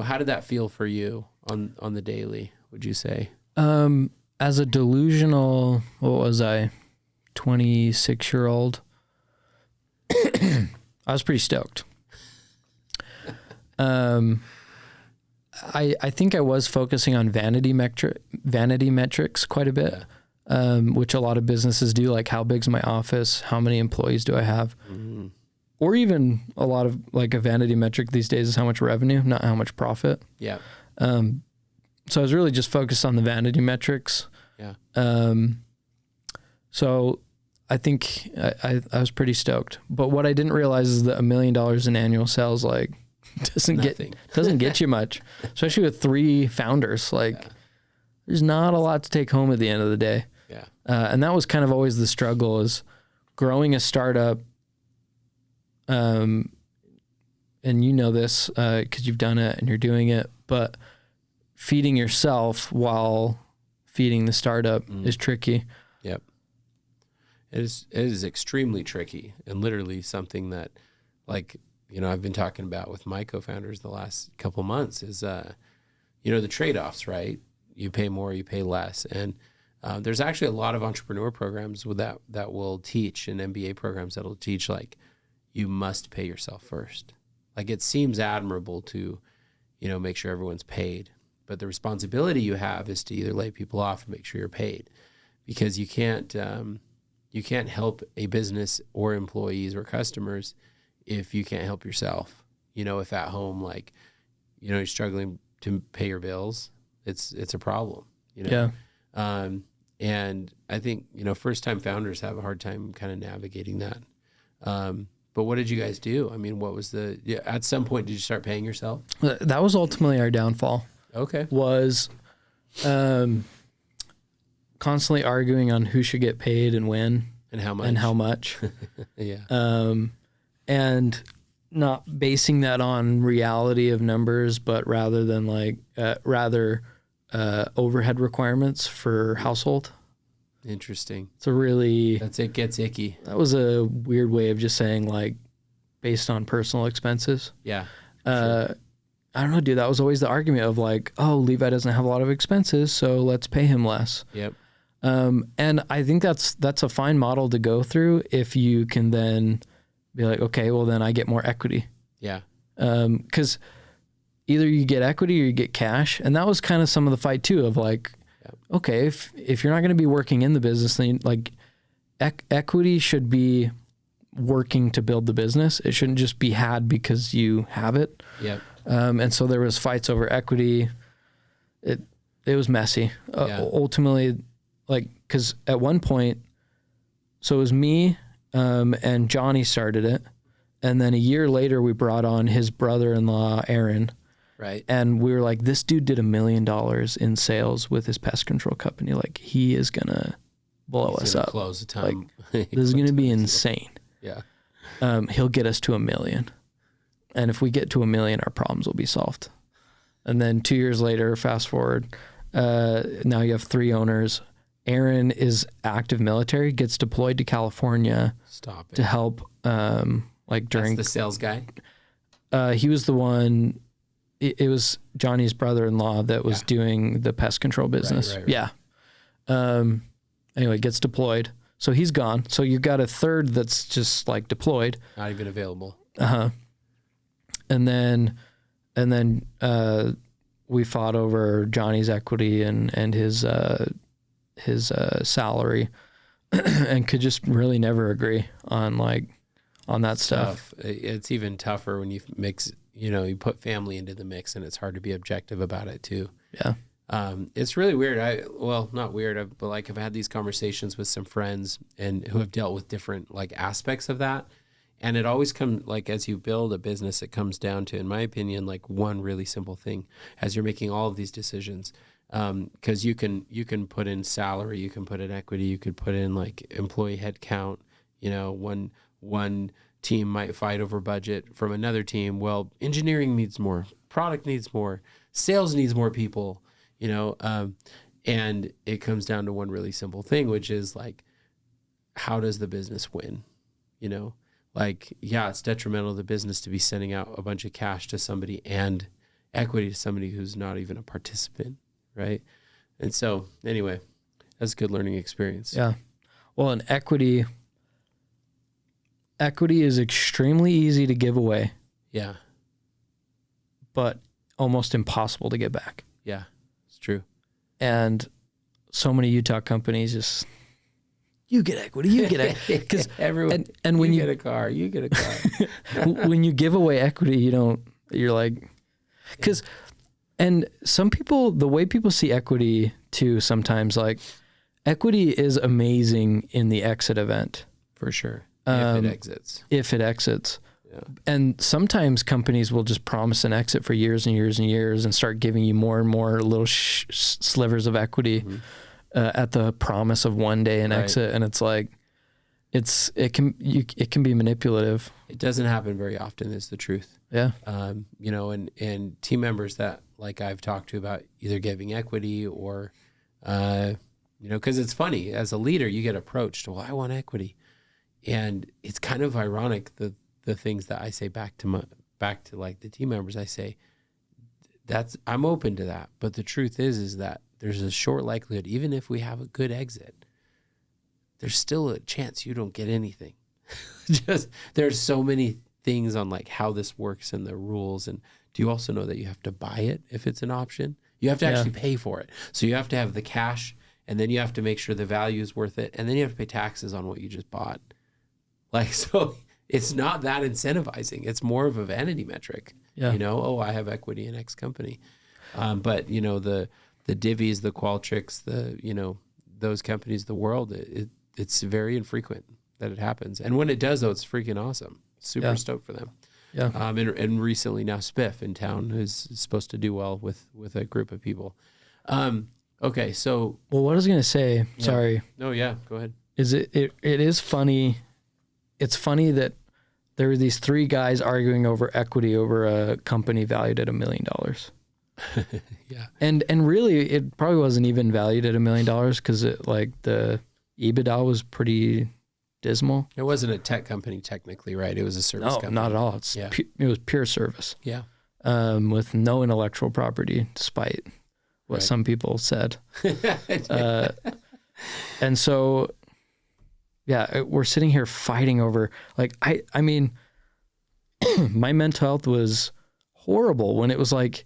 How did that feel for you on the daily, would you say? As a delusional, what was I, 26-year-old, I was pretty stoked. I think I was focusing on vanity metrics quite a bit, which a lot of businesses do, like how big's my office, how many employees do I have, or even a lot of a vanity metric these days is how much revenue, not how much profit. Yeah. So I was really just focused on the vanity metrics. Yeah. So I think I was pretty stoked, but what I didn't realize is that $1 million in annual sales doesn't get you much, especially with 3 founders. There's not a lot to take home at the end of the day. Yeah. And that was kind of always the struggle, is growing a startup. And this, cause you've done it and you're doing it, but feeding yourself while feeding the startup is tricky. Yep. It is extremely tricky, and literally something that I've been talking about with my co-founders the last couple months is, the trade-offs, right? You pay more, you pay less. And there's actually a lot of entrepreneur programs that will teach, and MBA programs that'll teach, you must pay yourself first. It seems admirable to, make sure everyone's paid, but the responsibility you have is to either lay people off and make sure you're paid, because you can't help a business or employees or customers if you can't help yourself. If at home, you're struggling to pay your bills, it's a problem, Yeah. And I think, first time founders have a hard time kind of navigating that. But what did you guys do? I mean, at some point, did you start paying yourself? That was ultimately our downfall. Okay. Was, constantly arguing on who should get paid and when and how much. Yeah. And not basing that on reality of numbers, but rather than overhead requirements for household. Interesting. It's it gets icky. That was a weird way of just saying based on personal expenses. Yeah. Sure. I don't know, dude. That was always the argument of Levi doesn't have a lot of expenses, so let's pay him less. Yep. And I think that's a fine model to go through if you can then be okay, well then I get more equity. Yeah. 'Cause either you get equity or you get cash. And that was kind of some of the fight too of okay, if you're not going to be working in the business, then equity should be working to build the business. It shouldn't just be had because you have it. Yep. And so there was fights over equity. It was messy. Ultimately, cause at one point, so it was me, and Johnny started it. And then a year later we brought on his brother-in-law, Aaron. Right. And we were this dude did $1 million in sales with his pest control company. He is going to blow us up. Close the time. This is going to be insane. Yeah. He'll get us to 1 million. And if we get to 1 million, our problems will be solved. And then 2 years later, fast forward, now you have 3 owners. Aaron is active military, gets deployed to California. Stop it. To help, during... That's the sales guy? He was the one... It was Johnny's brother-in-law that was doing the pest control business. Right. Yeah. Anyway, gets deployed. So he's gone. So you've got a third that's just deployed. Not even available. Uh-huh. And then we fought over Johnny's equity and his salary and could just really never agree on on that stuff. It's even tougher when you mix, you put family into the mix, and it's hard to be objective about it too. Yeah. It's really weird. Not weird, but like I've had these conversations with some friends and who have dealt with different like aspects of that. And it always comes like, as you build a business, it comes down to, in my opinion, like one really simple thing as you're making all of these decisions. Cause you can put in salary, you can put in equity, you could put in like employee head count, one team might fight over budget from another team. Well, engineering needs more, product needs more, sales needs more people, and it comes down to one really simple thing, which is like, how does the business win? Like, yeah, it's detrimental to the business to be sending out a bunch of cash to somebody and equity to somebody who's not even a participant, right? And so, anyway, that's a good learning experience. Yeah. Well, and equity is extremely easy to give away. Yeah. But almost impossible to get back. Yeah, it's true. And so many Utah companies just... You get equity, because everyone, and when you get a car, you get a car. When you give away equity, you're like, because, and some people, the way people see equity too, sometimes like equity is amazing in the exit event. For sure. If it exits. Yeah. And sometimes companies will just promise an exit for years and years and years and start giving you more and more little slivers of equity. Mm-hmm. At the promise of one day an exit, and it's like, it can be manipulative. It doesn't happen very often, is the truth. Yeah. And team members that like I've talked to about either giving equity or, because it's funny, as a leader you get approached, well, I want equity, and it's kind of ironic the things that I say back to like the team members. I say I'm open to that, but the truth is that there's a short likelihood, even if we have a good exit, there's still a chance you don't get anything. Just there's so many things on like how this works and the rules. And do you also know that you have to buy it if it's an option? You have to actually pay for it. So you have to have the cash, and then you have to make sure the value is worth it, and then you have to pay taxes on what you just bought. Like, so it's not that incentivizing. It's more of a vanity metric. Yeah. I have equity in X company. But the Divvies, the Qualtrics, those companies, the world, it's very infrequent that it happens. And when it does, though, it's freaking awesome. Super stoked for them. Yeah. And recently now Spiff in town is supposed to do well with a group of people. Okay, so. Well, what I was going to say, sorry. No, yeah, go ahead. Is it is funny. It's funny that there were these three guys arguing over equity over a company valued at $1 million. Yeah. And really it probably wasn't even valued at $1 million because the EBITDA was pretty dismal. It wasn't a tech company technically, right? It was a service company. No, not at all. It was pure service. Yeah. With no intellectual property, despite what some people said. And so, we're sitting here fighting over, I mean, my mental health was horrible when it was like,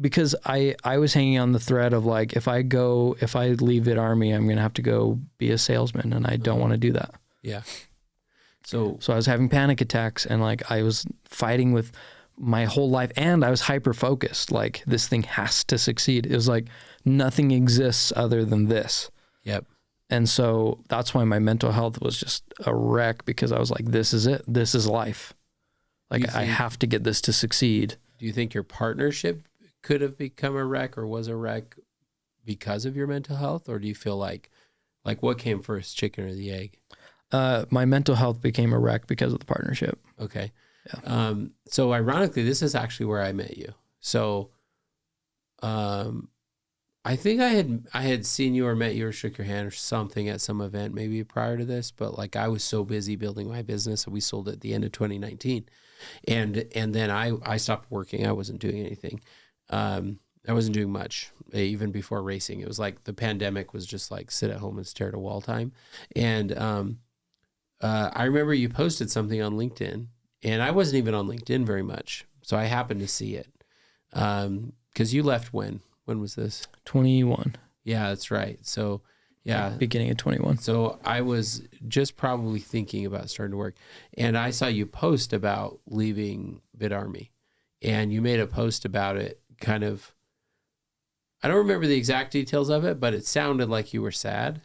because I was hanging on the thread of like, if I leave Vid Army, I'm going to have to go be a salesman, and I don't want to do that. Yeah. So I was having panic attacks, and like I was fighting with my whole life, and I was hyper focused. Like, this thing has to succeed. It was like nothing exists other than this. Yep. And so that's why my mental health was just a wreck, because I was like, this is it. This is life. Like, I have to get this to succeed. Do you think your partnership could have become a wreck, or was a wreck because of your mental health? Or do you feel like what came first, chicken or the egg? My mental health became a wreck because of the partnership. Okay. Yeah. So ironically, this is actually where I met you. So, I think I had seen you or met you or shook your hand or something at some event maybe prior to this, but like I was so busy building my business, and we sold at the end of 2019. And then I stopped working. I wasn't doing anything. I wasn't doing much even before racing. It was like the pandemic was just like sit at home and stare at a wall time. And I remember you posted something on LinkedIn, and I wasn't even on LinkedIn very much. So I happened to see it. Because you left when? When was this? 21. Yeah, that's right. So Yeah. Beginning of 21. So I was just probably thinking about starting to work, and I saw you post about leaving Vid Army, and you made a post about it kind of, I don't remember the exact details of it, but it sounded like you were sad.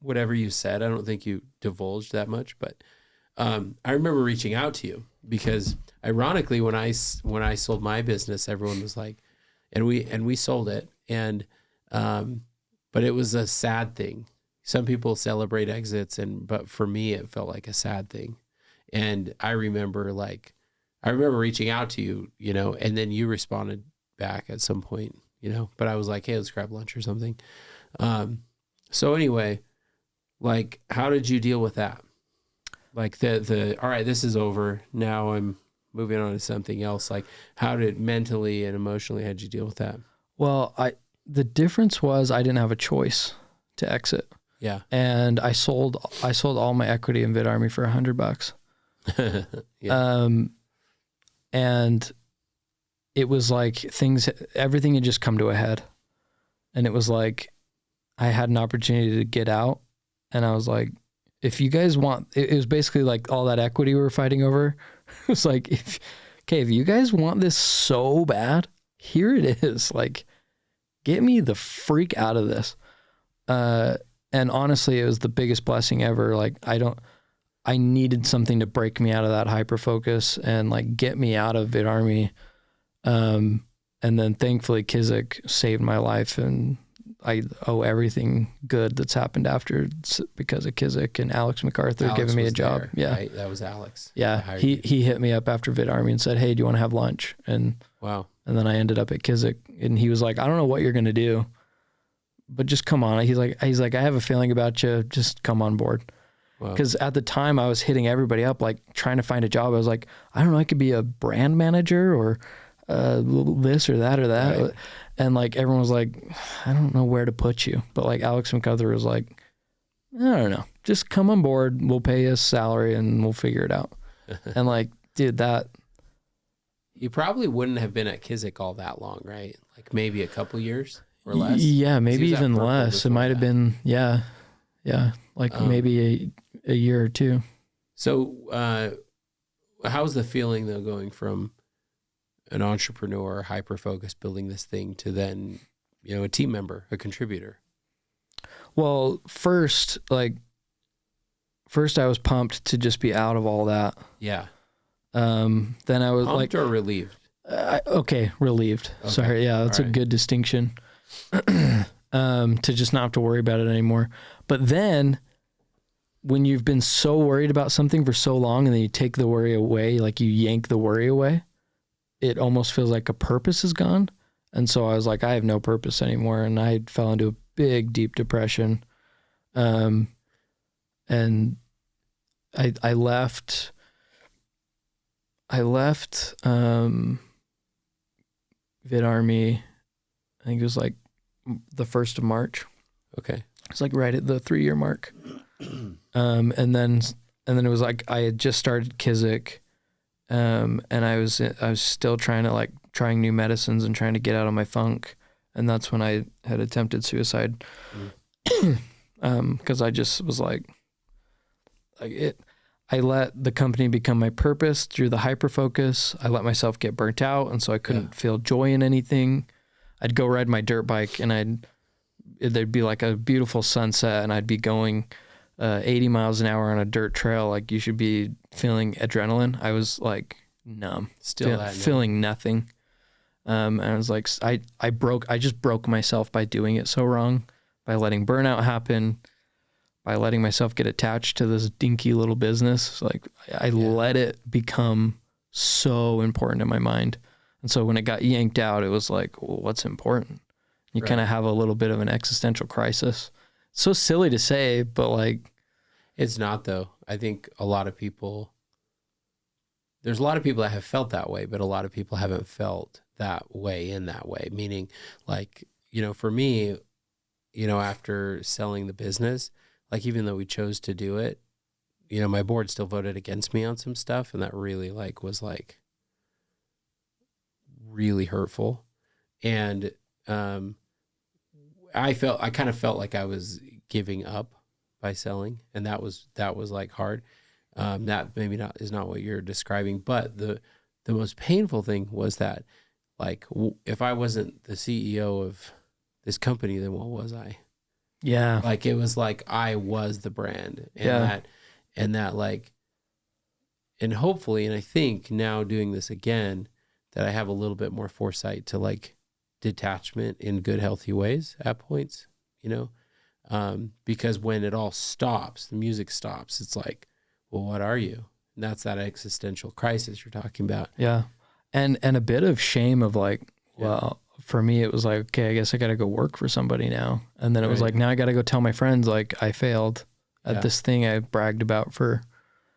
Whatever you said, I don't think you divulged that much, but I remember reaching out to you because ironically, when I sold my business, everyone was like, and we sold it, and but it was a sad thing. Some people celebrate exits, but for me, it felt like a sad thing. And I remember reaching out to you, and then you responded back at some point, but I was like, hey, let's grab lunch or something. So anyway, like, how did you deal with that? Like all right, this is over. Now I'm moving on to something else. Like, how did mentally and emotionally, how'd you deal with that? Well, the difference was I didn't have a choice to exit. Yeah. And I sold all my equity in Vid Army for $100. Yeah. And it was like everything had just come to a head. And it was like, I had an opportunity to get out. And I was like, if you guys want, it was basically like all that equity we were fighting over. It was like, if you guys want this so bad, here it is. Like, get me the freak out of this. And honestly, it was the biggest blessing ever. Like, I needed something to break me out of that hyper focus and like get me out of Vid Army. And then thankfully Kizik saved my life, and I owe everything good that's happened after because of Kizik and Alex MacArthur giving me a job. There, yeah. Right? That was Alex. Yeah. He hit me up after Vid Army and said, hey, do you want to have lunch? And wow. And then I ended up at Kizik, and he was like, I don't know what you're going to do, but just come on. He's like, I have a feeling about you. Just come on board. Because at the time I was hitting everybody up, like trying to find a job. I was like, I don't know, I could be a brand manager or this or that or that. Right. And like, everyone was like, I don't know where to put you. But like Alex MacArthur was like, I don't know, just come on board. We'll pay you a salary and we'll figure it out. And like, dude, you probably wouldn't have been at Kizik all that long, right? Like maybe a couple years or less. Yeah, maybe even less. It might have been, yeah. Like maybe a year or two. So how's the feeling though, going from an entrepreneur, hyper-focused, building this thing to then, a team member, a contributor? Well, first I was pumped to just be out of all that. Yeah. Then I was pumped or relieved? Relieved. Okay. Sorry. Yeah. That's a good distinction. To just not have to worry about it anymore. But then when you've been so worried about something for so long and then you take the worry away, like you yank the worry away, it almost feels like a purpose is gone. And so I was like, I have no purpose anymore. And I fell into a big, deep depression. And I left Vid Army, I think it was like the 1st of March. Okay. It's like right at the 3-year mark. And then it was like, I had just started Kizik. And I was still trying new medicines and trying to get out of my funk. And that's when I had attempted suicide. Cause I just was like I let the company become my purpose through the hyper focus. I let myself get burnt out. And so I couldn't feel joy in anything. I'd go ride my dirt bike and there'd be like a beautiful sunset and I'd be going 80 miles an hour on a dirt trail. Like, you should be feeling adrenaline. I was like numb, feeling nothing. And I was like, I just broke myself by doing it so wrong, by letting burnout happen, by letting myself get attached to this dinky little business. Like, I let it become so important in my mind. And so when it got yanked out, it was like, well, what's important? You kind of have a little bit of an existential crisis. So silly to say, but like, it's not though. I think there's a lot of people that have felt that way, but a lot of people haven't felt that way in that way. Meaning, like, for me, after selling the business, like, even though we chose to do it, my board still voted against me on some stuff. And that really was really hurtful. And, I kind of felt like I was giving up by selling. And that was like hard. That maybe is not what you're describing, but the most painful thing was that, like, if I wasn't the CEO of this company, then what was I? Yeah. Like, it was like I was the brand, and that like, and hopefully, and I think now doing this again, that I have a little bit more foresight to like detachment in good, healthy ways at points, because when it all stops, the music stops, it's like, well, what are you? And that's that existential crisis you're talking about. Yeah. And a bit of shame of like, well, for me, it was like, okay, I guess I got to go work for somebody now. And then it was like, now I got to go tell my friends, like, I failed at this thing I bragged about for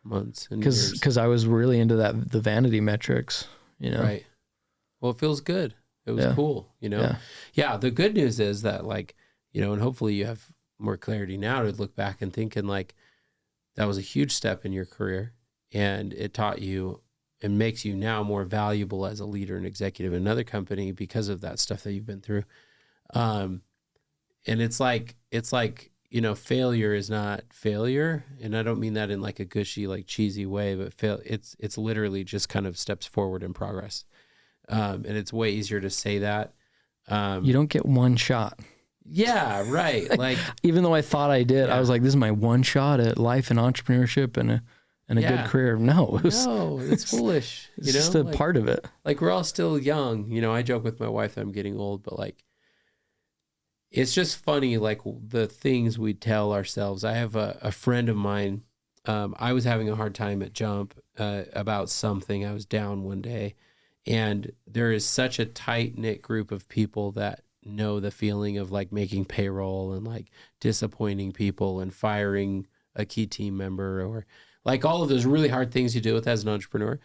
months and years. Because I was really into the vanity metrics, Right. Well, it feels good. It was cool, Yeah. The good news is that, like, and hopefully you have more clarity now to look back and thinking like that was a huge step in your career, and it taught you and makes you now more valuable as a leader and executive in another company because of that stuff that you've been through. And it's like, failure is not failure. And I don't mean that in like a gushy, like cheesy way, but it's literally just kind of steps forward in progress. And it's way easier to say that. You don't get one shot. Yeah, right. Like, even though I thought I did, I was like, this is my one shot at life and entrepreneurship and a good career. No, it's foolish. It's just a part of it. Like, we're all still young. I joke with my wife that I'm getting old, but like, it's just funny, like the things we tell ourselves. I have a friend of mine. I was having a hard time at Jump about something. I was down one day, and there is such a tight knit group of people that know the feeling of like making payroll and like disappointing people and firing a key team member, or like all of those really hard things you deal with as an entrepreneur.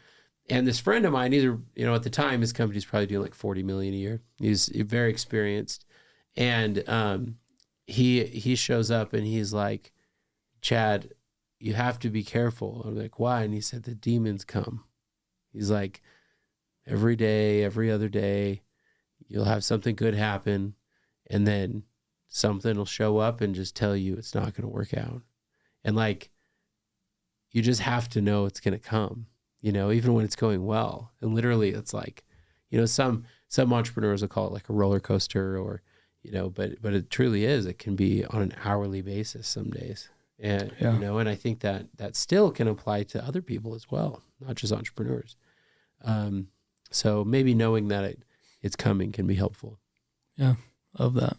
And this friend of mine, at the time, his company's probably doing like 40 million a year. He's very experienced. And he shows up and he's like, Chad, you have to be careful. I'm like, why? And he said, the demons come. He's like, every day, every other day, you'll have something good happen, and then something will show up and just tell you it's not going to work out. And like, you just have to know it's going to come, even when it's going well. And literally it's like, some entrepreneurs will call it like a roller coaster, or, but it truly is. It can be on an hourly basis some days. And, and I think that still can apply to other people as well, not just entrepreneurs. So maybe knowing that it's coming can be helpful. Yeah, love that.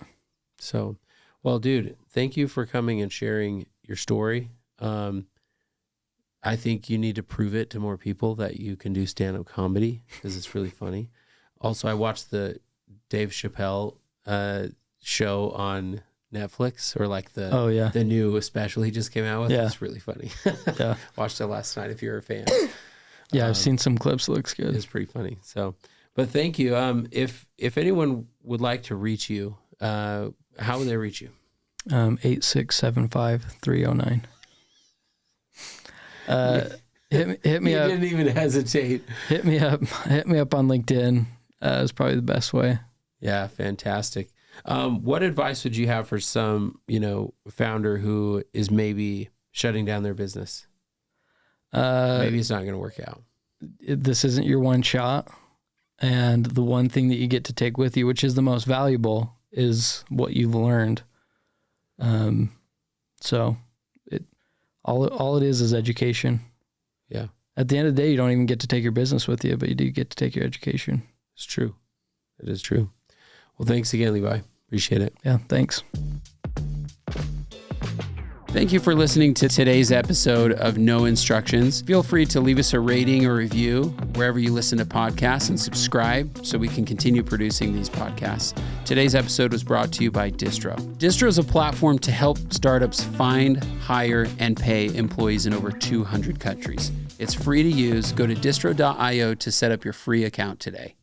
So, well, dude, thank you for coming and sharing your story. I think you need to prove it to more people that you can do stand-up comedy, because it's really funny. Also, I watched the Dave Chappelle show on Netflix, or like the new special he just came out with. Yeah. It's really funny. Yeah. Watched it last night if you're a fan. Yeah, I've seen some clips. It looks good. It's pretty funny. So, but thank you. If anyone would like to reach you, how would they reach you? 8675309. Hit me up. You didn't even hesitate. Hit me up on LinkedIn. Is probably the best way. Yeah, fantastic. What advice would you have for some, founder who is maybe shutting down their business? Maybe it's not going to work out. This isn't your one shot. And the one thing that you get to take with you, which is the most valuable, is what you've learned. So all it is education. Yeah. At the end of the day, you don't even get to take your business with you, but you do get to take your education. It's true. It is true. Well, thanks again, Levi. Appreciate it. Yeah, thanks. Thank you for listening to today's episode of No Instructions. Feel free to leave us a rating or review wherever you listen to podcasts, and subscribe so we can continue producing these podcasts. Today's episode was brought to you by Distro. Distro is a platform to help startups find, hire, and pay employees in over 200 countries. It's free to use. Go to distro.io to set up your free account today.